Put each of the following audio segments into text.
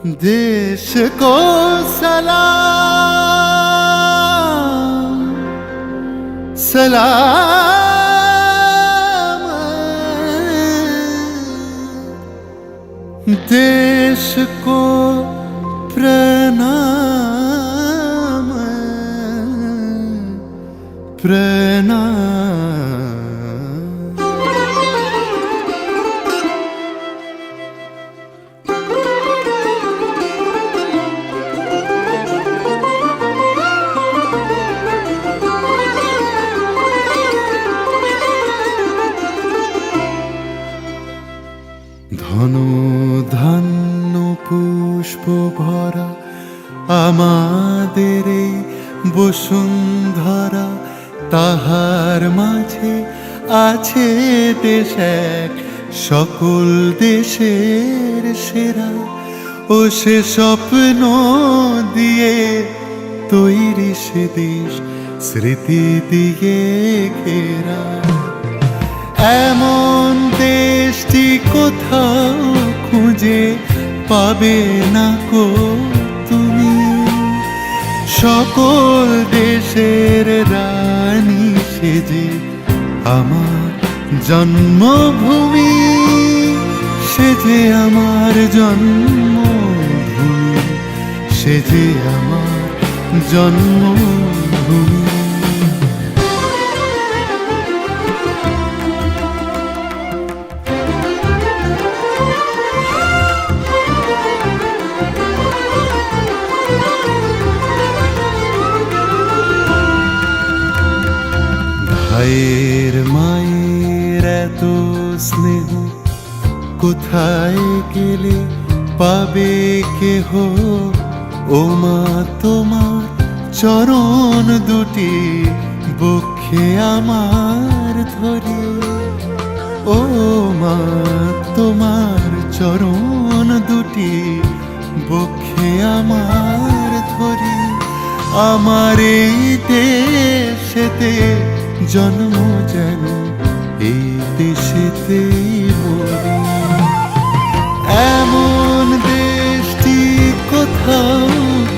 देश को सलाम सलाम, देश को प्रणाम प्रणाम। ধন ধান্য পুষ্প ভরা আমাদের এই বসুন্ধরা, তাহার মাঝে আছে দেশ এক সকল দেশের সেরা। ও সে স্বপ্ন দিয়ে তৈরি সে দেশ স্মৃতি দিয়ে ঘেরা। এমন দেশটি কোথাও খুঁজে পাবে না কো তুমি, সকল দেশের রানী সেজে আমার জন্মভূমি, সেজে আমার জন্মভূমি, সেজে আমার জন্মভূমি। ভাইয়ের মায়ের এত স্নেহ কোথায় গেলে পাবে কেহ, ও মা তোমার চরণ দুটি বক্ষে আমার ধরে। ও মা তোমার চরণ দুটি বক্ষে আমার ধরে। আমার এই দেশেতে জন্ম যেন এই দেশেতে মরি। এমন দেশটি কোথাও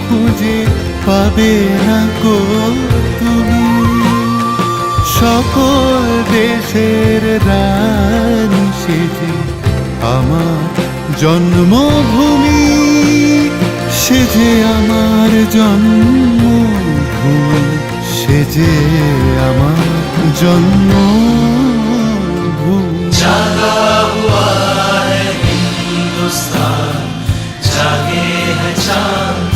খুঁজে পাবে না গো তুমি, সকল দেশের রানী সেজে আমার জন্মভূমি, সেজে আমার জন্মভূমি, সেজে আমার জন্মভূমি। जागा हुआ है हिंदुस्तान, जागे है चांद